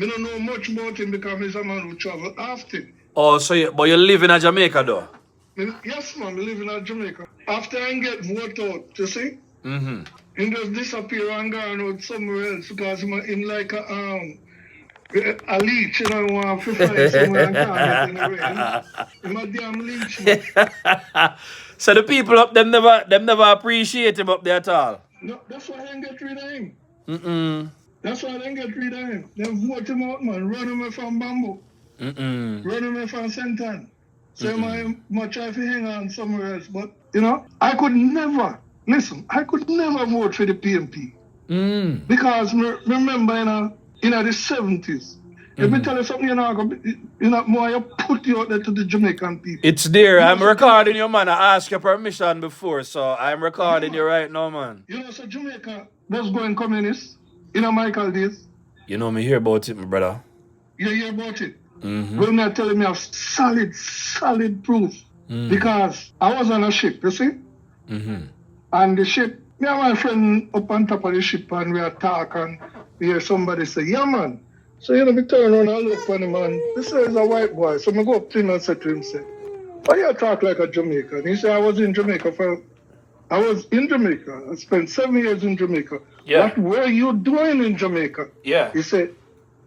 I don't know much about him because he's a man who travel often. Oh, so but you live in Jamaica though? Yes, man, I live in Jamaica. After I get voted out, you see? Mm-hmm. He just disappear and go out somewhere else because him like a leech, you know, want to find somewhere and can't get anywhere. Him a damn leech, man. So the people up them never appreciate him up there at all. No, that's why I get rid of him. Mm-mm. That's why they get rid of him. They vote him out, man. Run him away from Bamboo. Mm-mm. Run him away from st.ann. So I try to hang on somewhere else. But, you know, I could never vote for the PNP. Because remember, in the 70s, let me tell you something, more you put you out there to the Jamaican people. It's there. I'm recording you, man. I asked your permission before, so I'm recording you right now, man. You know, so Jamaica was going communist in Michael days. You know me hear about it, my brother. You hear about it? Mm-hmm. Well, now telling me I have solid proof. Because I was on a ship, you see? Mm-hmm. And the ship, me and my friend up on top of the ship and we are talking and we hear somebody say, yeah, man. So, we turn around and look at him and this is a white boy. So I go up to him and say to him, why you talk like a Jamaican? He said, I was in Jamaica. I spent 7 years in Jamaica. Yeah. What were you doing in Jamaica? Yeah. He said,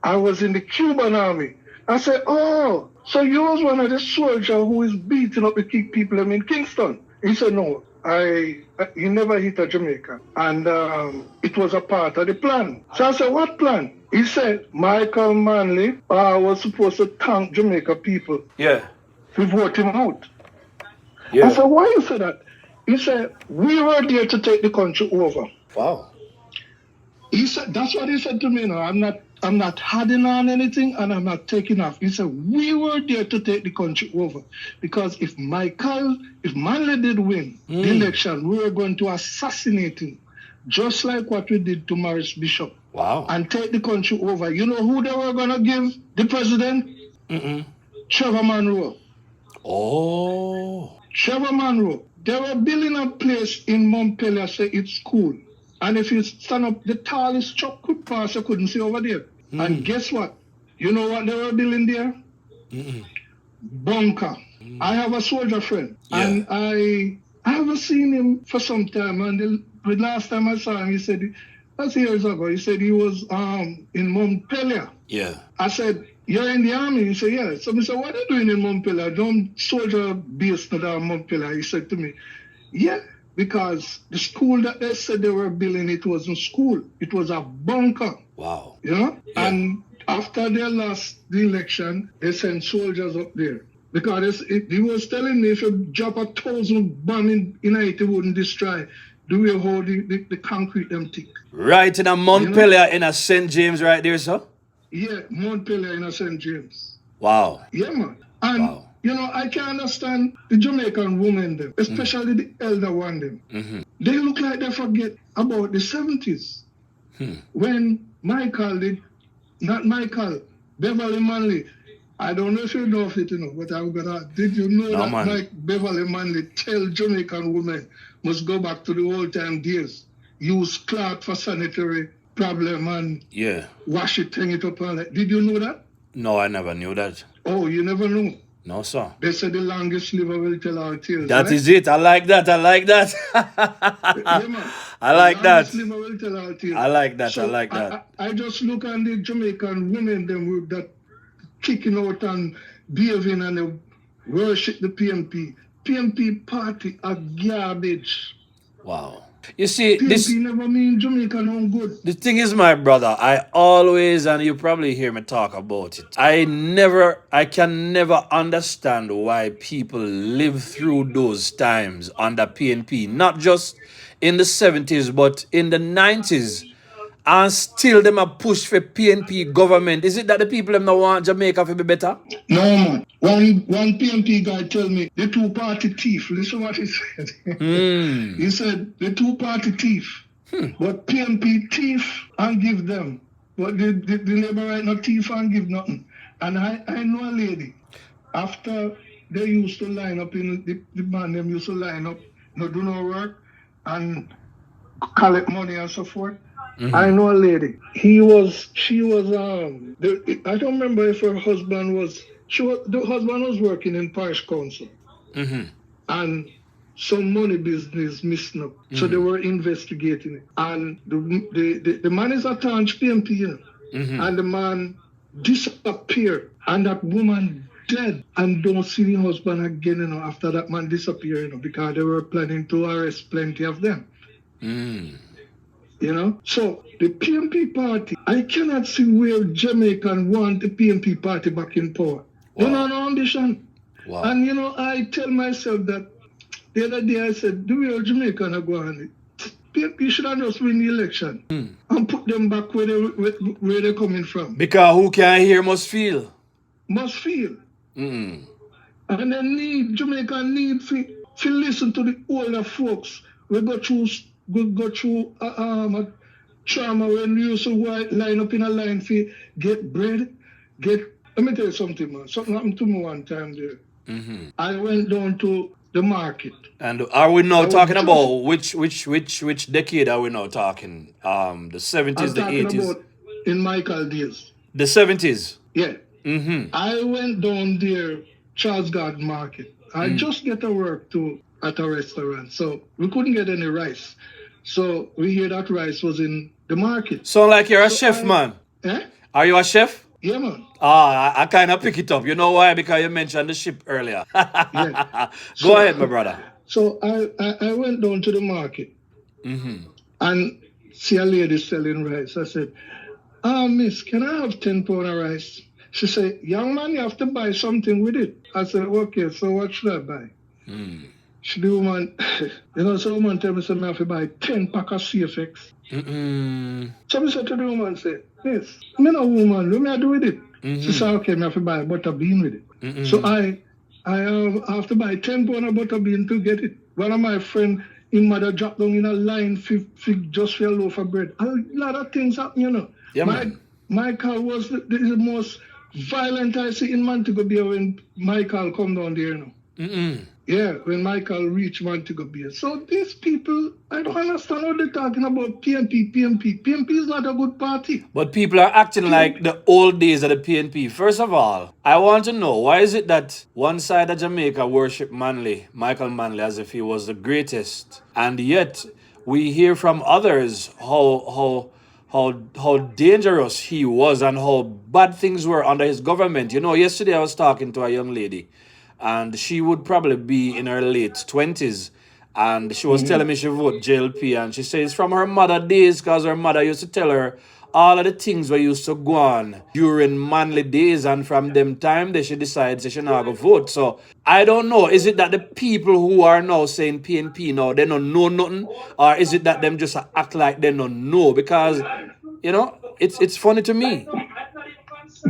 I was in the Cuban army. I said, oh, so you was one of the soldiers who is beating up the people in Kingston? He said, no, he never hit a Jamaica. And it was a part of the plan. So I said, what plan? He said, Michael Manley was supposed to thank Jamaica people. Yeah. To vote him out. Yeah. I said, why you say that? He said, we were there to take the country over. Wow. He said, that's what he said to me. I'm not adding on anything and I'm not taking off. He said, we were there to take the country over. Because if Manley did win the election, we were going to assassinate him. Just like what we did to Maurice Bishop. Wow. And take the country over. You know who they were going to give the president? Trevor Monroe. Oh. Trevor Monroe. They were building a place in Montpelier, say it's cool. And if you stand up, the tallest truck could pass, you couldn't see over there. And guess what? You know what they were building there? Bunker. I have a soldier friend. Yeah. And I haven't seen him for some time. And the last time I saw him, he said, that's years ago, he said he was in Montpelier. Yeah. I said, you're in the army? He said, yeah. So I said, what are you doing in Montpelier? Don't soldier based in Montpelier. He said to me, yeah, because the school that they said they were building, it wasn't school. It was a bunker. Wow. You know? Yeah. And after they lost the election, they sent soldiers up there. Because he was telling me if you drop 1,000 bombs in it, it wouldn't destroy the way how the concrete them thick. Right in a Montpelier, in a St. James right there, sir? Yeah, Montpelier in a St. James. Wow. Yeah, man. And, I can understand the Jamaican women, them, especially the elder one, them. They look like they forget about the 70s. When Beverly Manley, I don't know if you know of it, but I'm going to, did you know that Beverly Manley tell Jamaican women must go back to the old time days, use cloth for sanitary problem and wash it, hang it up and that. Did you know that? No, I never knew that. Oh, you never knew? No, sir. They said the longest liver will tell our tales. That is it. I like that. Yeah, man. I like that. Liver will tell our tales. I like that. So I like that. I just look at the Jamaican women them with that kicking out and behaving and they worship the PNP. PNP party are garbage. Wow. You see, PNP never mean Jamaica no good. The thing is, my brother, I always, and you probably hear me talk about it, I can never understand why people live through those times under PNP, not just in the 70s, but in the 90s, and still them a push for PNP government. Is it that the people them not want Jamaica to be better? No, man. One PNP guy tell me, the two-party thief. Listen what he said. He said, the two-party thief. But PNP thief and give them. But the labor right now thief and give nothing. And I know a lady, after they used to line up, the man them used to line up, not do no work, and collect money and so forth. I know a lady. She was, I don't remember if her husband was, the husband was working in parish council. And some money business missing up. So they were investigating it. And the man is attached PNP, you know, and the man disappeared. And that woman dead and don't see the husband again, you know, after that man disappeared, you know, because they were planning to arrest plenty of them. You know, so the PNP party, I cannot see where Jamaican want the PNP party back in power. Wow. They don't have no ambition. Wow. And you know, I tell myself that the other day I said, the way Jamaica are going, PNP should have just win the election and put them back where they're coming from. Because who can hear must feel. Must feel. And they Jamaica need to listen to the older folks. We go through trauma when we used to line up in a line for get bread, let me tell you something, man. Something happened to me one time there. I went down to the market. And are we now talking about which decade are we now talking? The 70s, the 80s? About in Michael days. The 70s? Yeah. I went down there, Charles Garden Market. I just get to work at a restaurant. So we couldn't get any rice. So we hear that rice was in the market. So like you're a chef, man. Eh? Are you a chef? Yeah, man. I kind of pick it up. You know why? Because you mentioned the ship earlier. Yeah. Go ahead, my brother. So I went down to the market and see a lady selling rice. I said, miss, can I have 10 pounds of rice? She said, young man, you have to buy something with it. I said, okay, so what should I buy? She the woman, you know, so the woman tell me something, I have to buy 10 pack of CFX. So I said to the woman, say, miss, I'm not a woman, what may I do with it? She said, okay, I have to buy butter bean with it. So I have to buy 10 pounds of butter bean to get it. One of my friends, his mother dropped down in a line just for a loaf of bread. A lot of things happen, you know. Yeah, Michael was the most violent I see in Montego Bay when Michael come down there, you know. Yeah, when Michael reached Montego Bay. So these people, I don't understand what they're talking about. PNP. PNP is not a good party. But people are acting like the old days of the PNP. First of all, I want to know, why is it that one side of Jamaica worship Manley, Michael Manley, as if he was the greatest, and yet we hear from others how dangerous he was and how bad things were under his government. You know, yesterday I was talking to a young lady, and she would probably be in her late 20s. And she was telling me she voted JLP, and she says from her mother days, because her mother used to tell her all of the things that used to go on during Manley days, and from them time, she decides she not go vote. So I don't know, is it that the people who are now saying PNP now, they don't know nothing, or is it that them just act like they don't know? Because, you know, it's funny to me.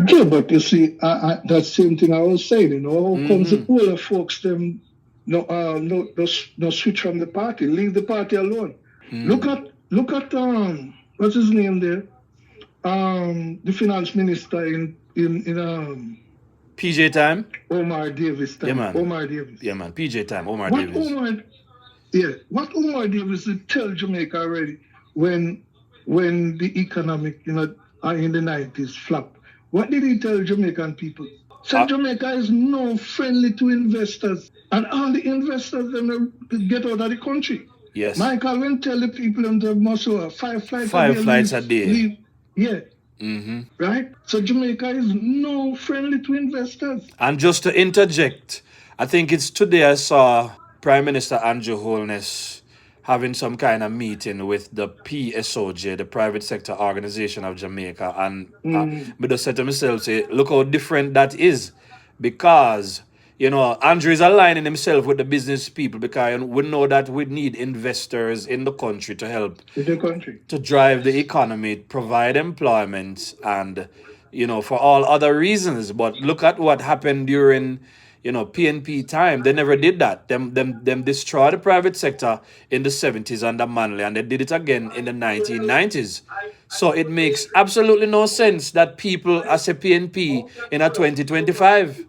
Yeah, but you see, that same thing I was saying, you know, how comes the older folks, them, no switch from the party, leave the party alone. Look at what's his name there? The finance minister in PJ time? Omar Davis time. Yeah, man. Omar Davis. Yeah, man. PJ time, Omar Davis. What Omar Davis did tell Jamaica already when the economic, you know, in the 90s flopped. What did he tell Jamaican people? So Jamaica is no friendly to investors, and all the investors them get out of the country. Yes. Michael went tell the people in the muscle 5 flights a day. Leave. Yeah. Right? So Jamaica is no friendly to investors. And just to interject, I think it's today I saw Prime Minister Andrew Holness having some kind of meeting with the PSOJ, the Private Sector Organization of Jamaica. And I just said to myself, say, look how different that is. Because, you know, Andrew is aligning himself with the business people, because we know that we need investors in the country to help to drive the economy, provide employment, and, you know, for all other reasons. But look at what happened during, you know, PNP time. They never did that. Them destroyed the private sector in the 70s under Manley, and they did it again in the 1990s. So it makes absolutely no sense that people as a PNP in a 2025.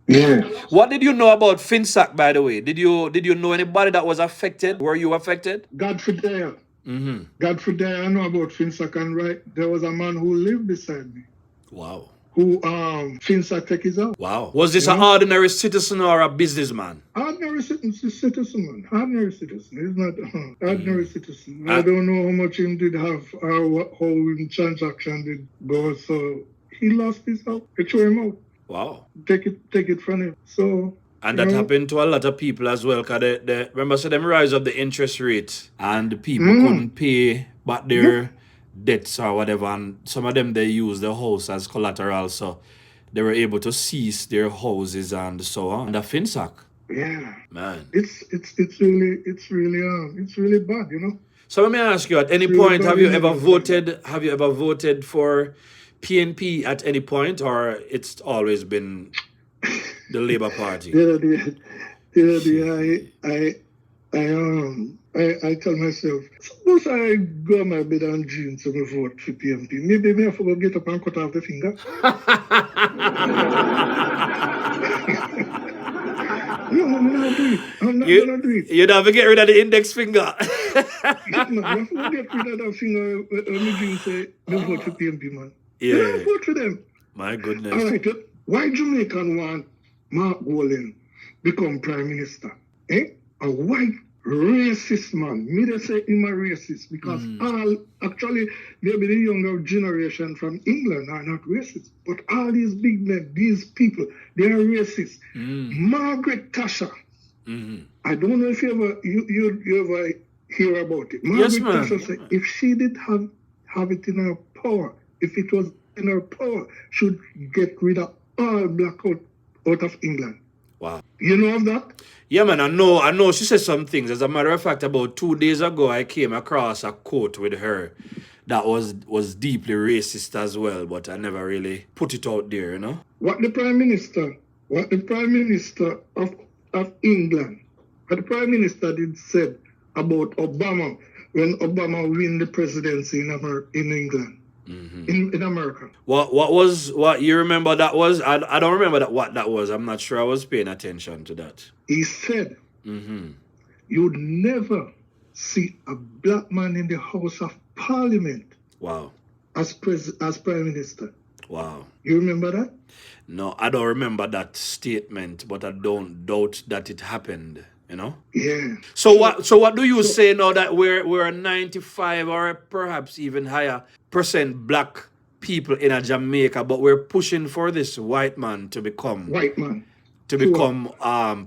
Yeah. What did you know about FinSac, by the way? Did you know anybody that was affected? Were you affected? God forbid. Mm-hmm. God forbid, I know about Finsack and right. There was a man who lived beside me. Wow. Who Finsack take his out. Wow. Was this an ordinary citizen or a businessman? Ordinary citizen, man. Ordinary citizen. He's not ordinary citizen. I don't know how much him did have or how his transaction did go. So he lost his house. They threw him out. Wow. Take it from him. So. And that happened to a lot of people as well. Cause remember, so them rise up the interest rate and the people couldn't pay back their debts or whatever. And some of them, they use the house as collateral. So they were able to seize their houses and so on. And the Finsack. Yeah. Man. It's really bad, you know. So let me ask you, at any point, have you ever voted for PNP at any point, or it's always been the Labour Party? I tell myself, suppose I go on my bed and dream to me vote for PNP. Maybe I forgot get up and cut off the finger. No, I'm not doing it. I'm not gonna do it. You'd have to get rid of the index finger. No, I forgot get rid of that finger when me dream say me vote for PNP, man. Yeah. You don't vote for them. My goodness. All right, why Jamaican want Mark Wallen become Prime Minister? A white racist man. Me they say him a racist because actually maybe the younger generation from England are not racist. But all these big men, these people, they are racist. Margaret Thatcher. I don't know if you ever hear about it. Margaret Thatcher said if she did have it in her power, if it was in her power, should get rid of all black out of England. Wow. You know of that? Yeah, man, I know she said some things. As a matter of fact, about 2 days ago, I came across a quote with her that was deeply racist as well, but I never really put it out there, you know? What the Prime Minister of England, what the Prime Minister did said about Obama when Obama win the presidency in England. In America. What you remember that was? I don't remember what that was. I'm not sure I was paying attention to that. He said, you'd never see a black man in the House of Parliament. Wow. As Prime Minister. Wow. You remember that? No, I don't remember that statement, but I don't doubt that it happened. You know? Yeah. So what do you say now that we're 95 or perhaps even higher % black people in a Jamaica, but we're pushing for this white man to become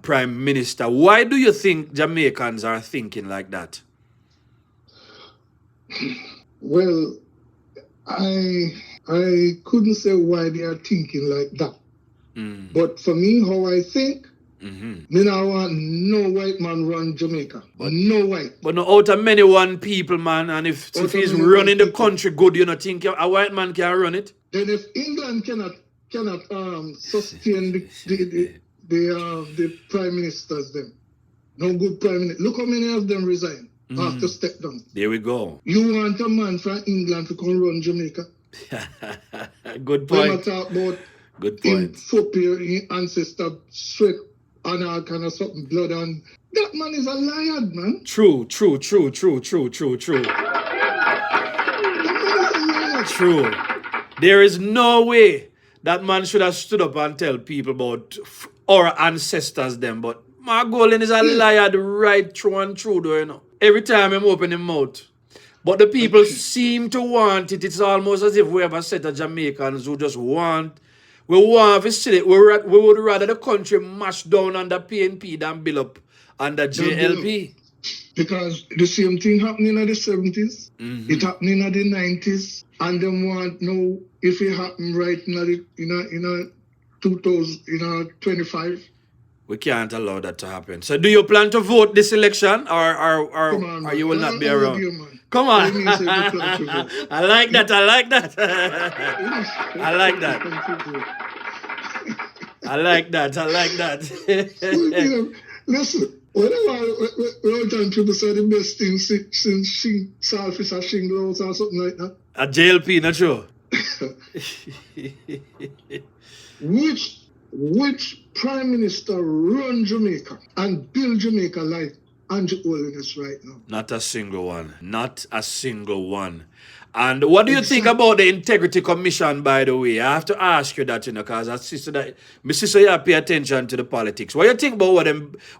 Prime Minister? Why do you think Jamaicans are thinking like that? Well, I couldn't say why they are thinking like that. But for me, how I think, me not want no white man run Jamaica. But no white. But no out of many one people, man, and if he's running the country good, you don't think a white man can run it? Then if England cannot sustain the prime ministers, then no good prime minister. Look how many of them resign after step down. There we go. You want a man from England to come run Jamaica? Good point. When I talk about good point. His ancestor sweat and all kind of something, blood, and that man is a liar, man. True. That man is a liar. True. There is no way that man should have stood up and tell people about our ancestors them, but Margolin is a liar right through and through, though, you know. Every time I'm opening his mouth. But the people seem to want it. It's almost as if we have a set of Jamaicans who just want. We want to see it. We would rather the country mash down under PNP than build up under JLP. Because the same thing happening in the 70s, it happening in the 90s, and they want to know if it happened right in 2025. We can't allow that to happen. So do you plan to vote this election or you will not be around? Come on. I like that. I like that. Listen, whatever time people say the best thing since Salfish or Shingles or something like that. A JLP, not sure. Which Prime Minister run Jamaica and build Jamaica like Andrew Holiness right now. Not a single one. Not a single one. And what do you think Exactly. about the Integrity Commission, by the way? I have to ask you that, because my sister, you pay attention to the politics. What do you think about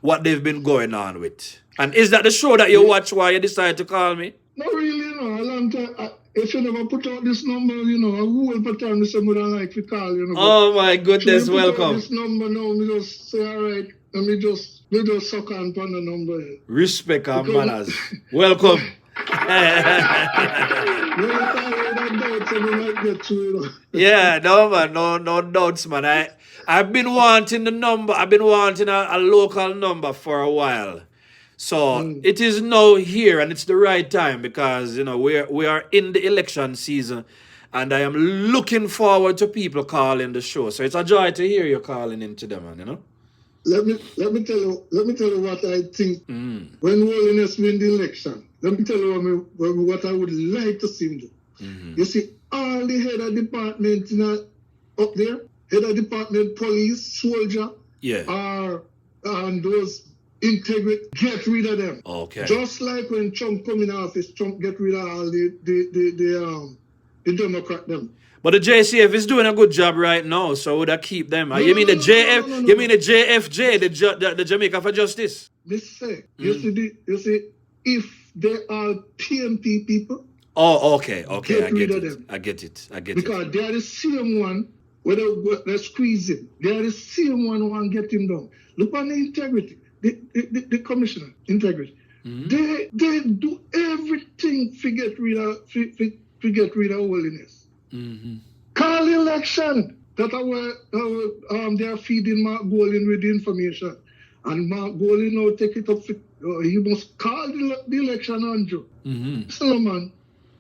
what they've been going on with? And is that the show that you watch why you decided to call me? Not really, a long time. If you never put out this number, a whole pattern, I would like to call, Oh my goodness, welcome. This number now, me just say, all right, and me just suck on the number. Respect and manners. Welcome. Yeah, no man, no doubts, man. I've been wanting the number. I've been wanting a local number for a while. So it is now here, and it's the right time because we are in the election season, and I am looking forward to people calling the show. So it's a joy to hear you calling into them, man. Let me tell you what I think when Holiness win the election. Let me tell you what I would like to see him do. You see, all the head of department up there, head of department, police, soldier, and those integrity, get rid of them. Okay. Just like when Trump come in office, Trump get rid of all the Democrat them. But the JCF is doing a good job right now, so would I keep them? You mean the JF? You mean the JFJ, the Jamaica for Justice? This say, you see, if they are PNP people. Oh, okay, I get it. Because they are the same one where they squeeze him. They are the same one who want to get him down. Look on the integrity, the commissioner, integrity. They do everything to get rid of Holiness. Call election. That they are feeding Mark Golin with the information. And Mark Golin now take it up. He must call the election, Andrew. So, man,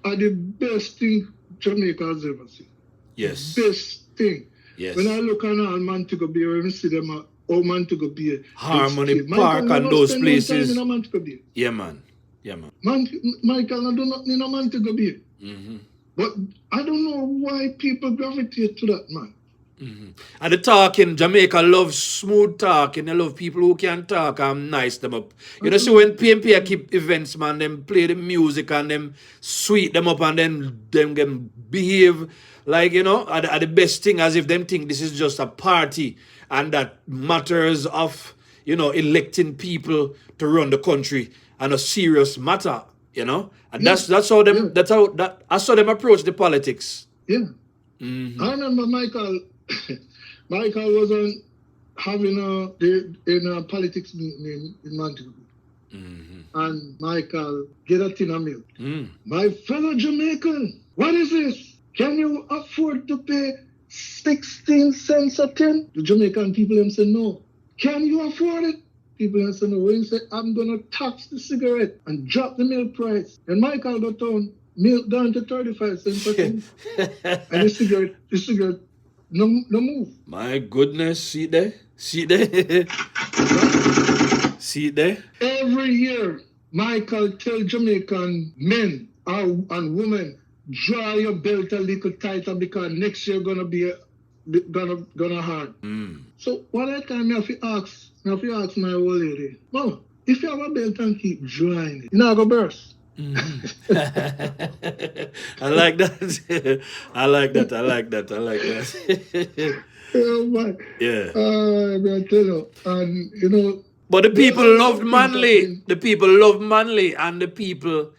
are the best thing Jamaica has ever seen. Yes. Best thing. Yes. When I look at all Montego Bay, when I see them, Montego Bay, Harmony Park and those places. Yeah, man. Michael, I do not need a Montego Bay. But I don't know why people gravitate to that, man. And the talking, Jamaica loves smooth talking. They love people who can talk and nice them up. See when PNP keep events, man, them play the music and them sweet them up and then them behave like, are the best thing, as if them think this is just a party and that matters of, electing people to run the country and a serious matter, And that's how them I saw them approach the politics. Yeah. I remember Michael was having a politics meeting in Montego. And Michael get a tin of milk. My fellow Jamaican, what is this? Can you afford to pay 16 cents a tin? The Jamaican people them say no. Can you afford it? People them say no. When you say I'm gonna tax the cigarette and drop the milk price, and Michael got milk down to 35 cents a tin. And the cigarette no move. My goodness, see there? Every year, Michael tell Jamaican men and women, draw your belt a little tighter because next year gonna be gonna hard. So what I can have to ask my old lady, Mama, if you have a belt and keep drawing it, you're not gonna burst. I like that. I like that. Oh my. Yeah. I'm gonna tell you, and But the people loved Manley. The people loved Manley, and the people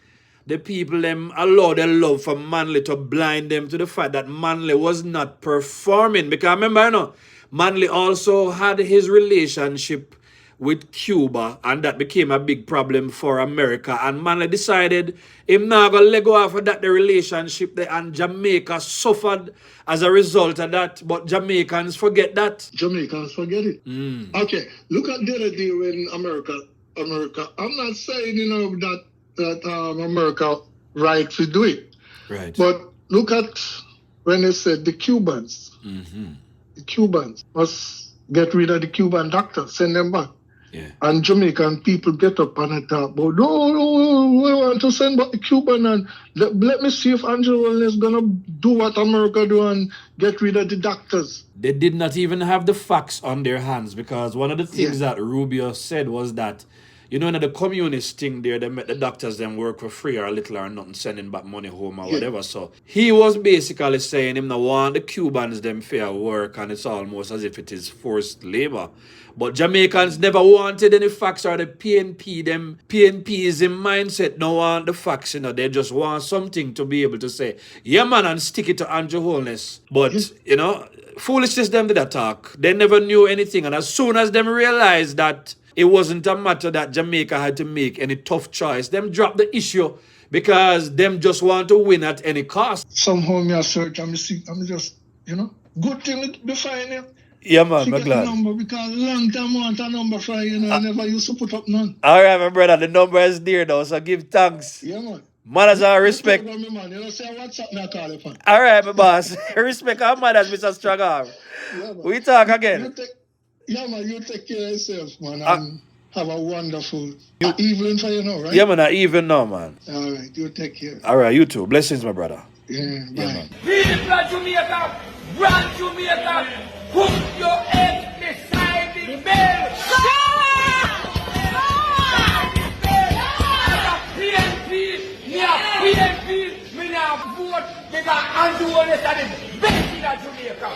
them allow their love for Manley to blind them to the fact that Manley was not performing. Because remember, Manley also had his relationship with Cuba, and that became a big problem for America. And Manley decided him not gonna let go off of that, the relationship there, and Jamaica suffered as a result of that. But Jamaicans forget that. Jamaicans forget it. Okay, look at the other day when America. I'm not saying that America right to do it. Right. But look at when they said the Cubans. The Cubans must get rid of the Cuban doctors, send them back. Yeah. And Jamaican people get up and talk about, no, we want to send back the Cuban, and let me see if Angela is going to do what America do and get rid of the doctors. They did not even have the facts on their hands, because one of the things that Rubio said was that, You know, in the communist thing there, they make the doctors them work for free or little or nothing, sending back money home or Yeah. whatever. So he was basically saying him now want the Cubans them fair work, and it's almost as if it is forced labor. But Jamaicans never wanted any facts, or the PNP, them PNPs in mindset don't want the facts, you know. They just want something to be able to say, yeah man, and stick it to Andrew Holness. But, you know, foolishness them did attack. They never knew anything. And as soon as them realized that it wasn't a matter that Jamaica had to make any tough choice, them dropped the issue because them just want to win at any cost. Somehow me a search and me see, I'm just, you know, good thing to find him. Yeah, man, She I'm get glad. the number because long time I want a number for you, know, I never used to put up none. All right, my brother, the number is there now, so give thanks. Yeah, man. Manners and respect. You me, man. You know, say what's up, I call you, man. All right, my boss. Respect our manners, Mr. Strong Arm. Yeah, man. We talk again. Yeah, man, you take care of yourself, man, and have a wonderful evening for you now, right? Yeah, man, even now, man. All right, you take care. All right, you too. Blessings, my brother. Yeah, bye. Yeah, man. People of Jamaica, run Jamaica, put your head beside the bell. PNP, me now vote because Andrew Holness are the best in Jamaica.